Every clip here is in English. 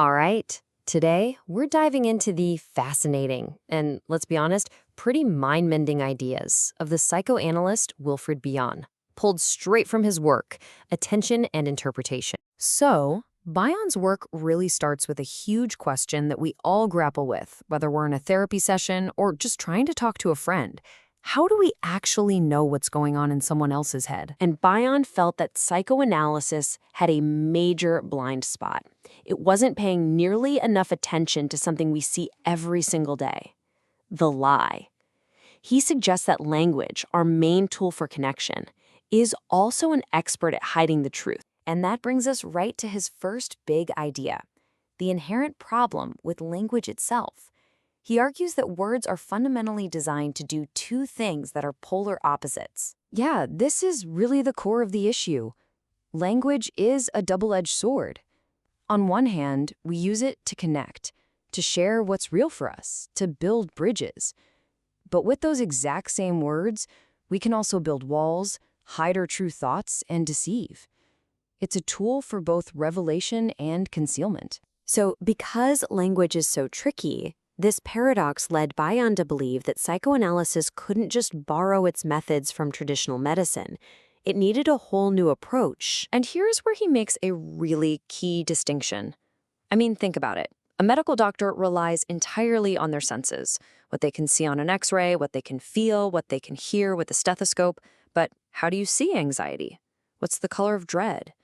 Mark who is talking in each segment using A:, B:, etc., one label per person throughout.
A: All right, today we're diving into the fascinating and, let's be honest, pretty mind-bending ideas of the psychoanalyst Wilfred Bion, pulled straight from his work, Attention and Interpretation. So, Bion's work really starts with a huge question that we all grapple with, whether we're in a therapy session or just trying to talk to a friend. How do we actually know what's going on in someone else's head? And Bion felt that psychoanalysis had a major blind spot. It wasn't paying nearly enough attention to something we see every single day: the lie. He suggests that language, our main tool for connection, is also an expert at hiding the truth. And that brings us right to his first big idea: the inherent problem with language itself. He argues that words are fundamentally designed to do two things that are polar opposites. Yeah, this is really the core of the issue. Language is a double-edged sword. On one hand, we use it to connect, to share what's real for us, to build bridges. But with those exact same words, we can also build walls, hide our true thoughts, and deceive. It's a tool for both revelation and concealment. So, because language is so tricky, this paradox led Bion to believe that psychoanalysis couldn't just borrow its methods from traditional medicine. It needed a whole new approach. And here's where he makes a really key distinction. I mean, think about it. A medical doctor relies entirely on their senses: what they can see on an X-ray, what they can feel, what they can hear with a stethoscope. But how do you see anxiety? What's the color of dread?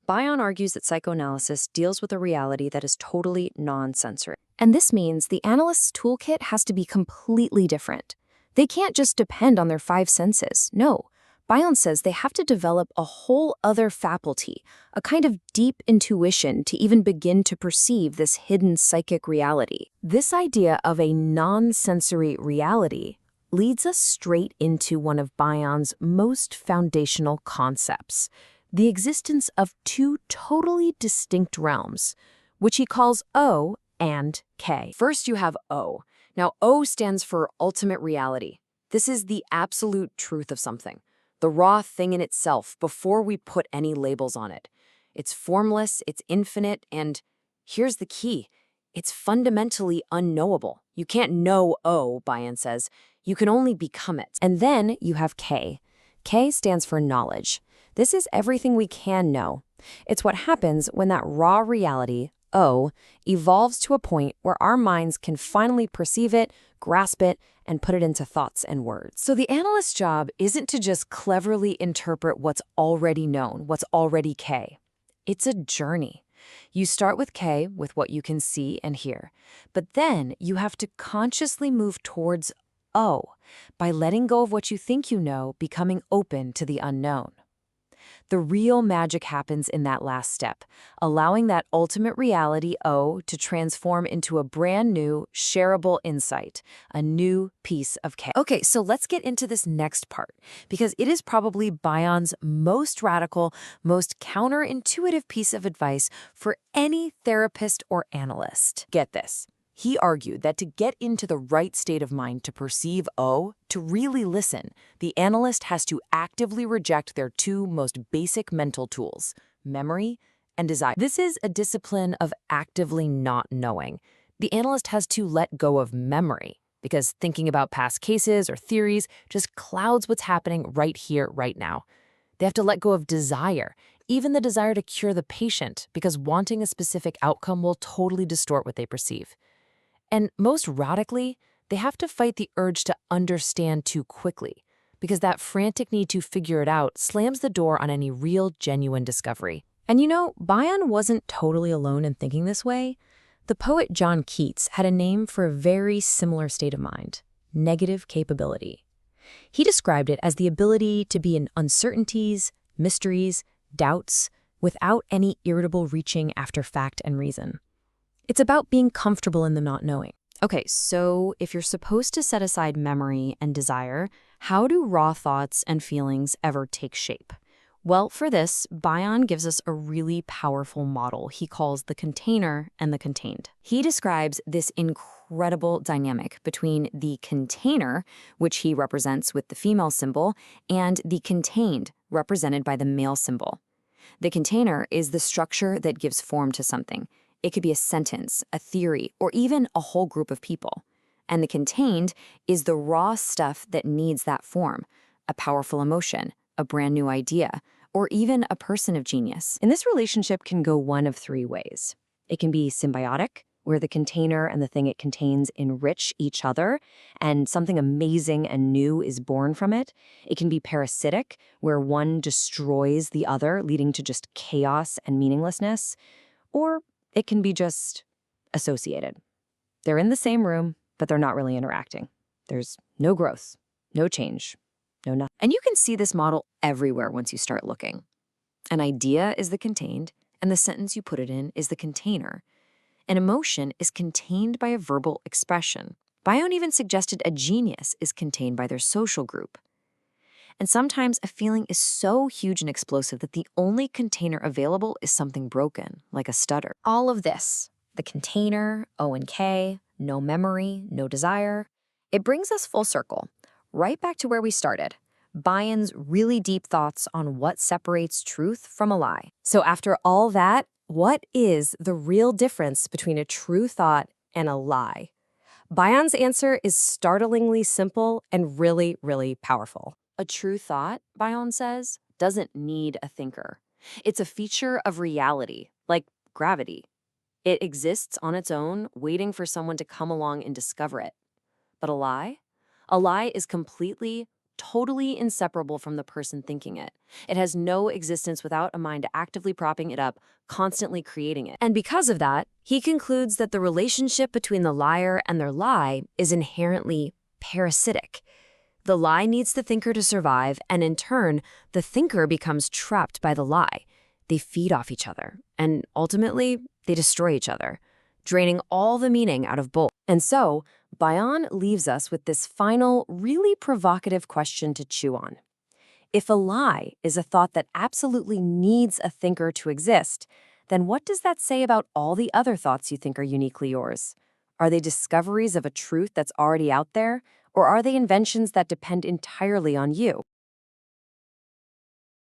A: Bion argues that psychoanalysis deals with a reality that is totally non-sensory. And this means the analyst's toolkit has to be completely different. They can't just depend on their five senses. No. Bion says they have to develop a whole other faculty, a kind of deep intuition to even begin to perceive this hidden psychic reality. This idea of a non-sensory reality leads us straight into one of Bion's most foundational concepts: the existence of two totally distinct realms, which he calls O and K. First, you have O. Now, O stands for ultimate reality. This is the absolute truth of something, the raw thing in itself before we put any labels on it. It's formless, it's infinite, and here's the key: it's fundamentally unknowable. You can't know O, Bion says. You can only become it. And then you have K. K stands for knowledge. This is everything we can know. It's what happens when that raw reality, O, evolves to a point where our minds can finally perceive it, grasp it, and put it into thoughts and words. So the analyst's job isn't to just cleverly interpret what's already known, what's already K. It's a journey. You start with K, with what you can see and hear, but then you have to consciously move towards O by letting go of what you think you know, becoming open to the unknown. The real magic happens in that last step, allowing that ultimate reality, O, to transform into a brand new, shareable insight, a new piece of K. Okay, so let's get into this next part, because it is probably Bion's most radical, most counterintuitive piece of advice for any therapist or analyst. Get this. He argued that to get into the right state of mind to perceive O, to really listen, the analyst has to actively reject their two most basic mental tools: memory and desire. This is a discipline of actively not knowing. The analyst has to let go of memory, because thinking about past cases or theories just clouds what's happening right here, right now. They have to let go of desire, even the desire to cure the patient, because wanting a specific outcome will totally distort what they perceive. And most radically, they have to fight the urge to understand too quickly, because that frantic need to figure it out slams the door on any real, genuine discovery. And you know, Bion wasn't totally alone in thinking this way. The poet John Keats had a name for a very similar state of mind: negative capability. He described it as the ability to be in uncertainties, mysteries, doubts, without any irritable reaching after fact and reason. It's about being comfortable in the not knowing. Okay, so if you're supposed to set aside memory and desire, how do raw thoughts and feelings ever take shape? Well, for this, Bion gives us a really powerful model he calls the container and the contained. He describes this incredible dynamic between the container, which he represents with the female symbol, and the contained, represented by the male symbol. The container is the structure that gives form to something.
B: It could be a sentence, a theory, or even a whole group of people. And the contained is the raw stuff that needs that form, a powerful emotion, a brand new idea, or even a person of genius.
A: And this relationship can go one of three ways. It can be symbiotic, where the container and the thing it contains enrich each other, and something amazing and new is born from it. It can be parasitic, where one destroys the other, leading to just chaos and meaninglessness. Or it can be just associated. They're in the same room, but they're not really interacting. There's no growth, no change, no nothing.
B: And you can see this model everywhere once you start looking. An idea is the contained, and the sentence you put it in is the container. An emotion is contained by a verbal expression. Bion even suggested a genius is contained by their social group. And sometimes a feeling is so huge and explosive that the only container available is something broken, like a stutter.
A: All of this, the container, O and K, no memory, no desire, it brings us full circle, right back to where we started. Bion's really deep thoughts on what separates truth from a lie. So after all that, what is the real difference between a true thought and a lie? Bion's answer is startlingly simple and really, really powerful.
B: A true thought, Bion says, doesn't need a thinker. It's a feature of reality, like gravity. It exists on its own, waiting for someone to come along and discover it. But a lie? A lie is completely, totally inseparable from the person thinking it. It has no existence without a mind actively propping it up, constantly creating it.
A: And because of that, he concludes that the relationship between the liar and their lie is inherently parasitic. The lie needs the thinker to survive, and in turn, the thinker becomes trapped by the lie. They feed off each other, and ultimately, they destroy each other, draining all the meaning out of both. And so, Bion leaves us with this final, really provocative question to chew on. If a lie is a thought that absolutely needs a thinker to exist, then what does that say about all the other thoughts you think are uniquely yours? Are they discoveries of a truth that's already out there, or are they inventions that depend entirely on you?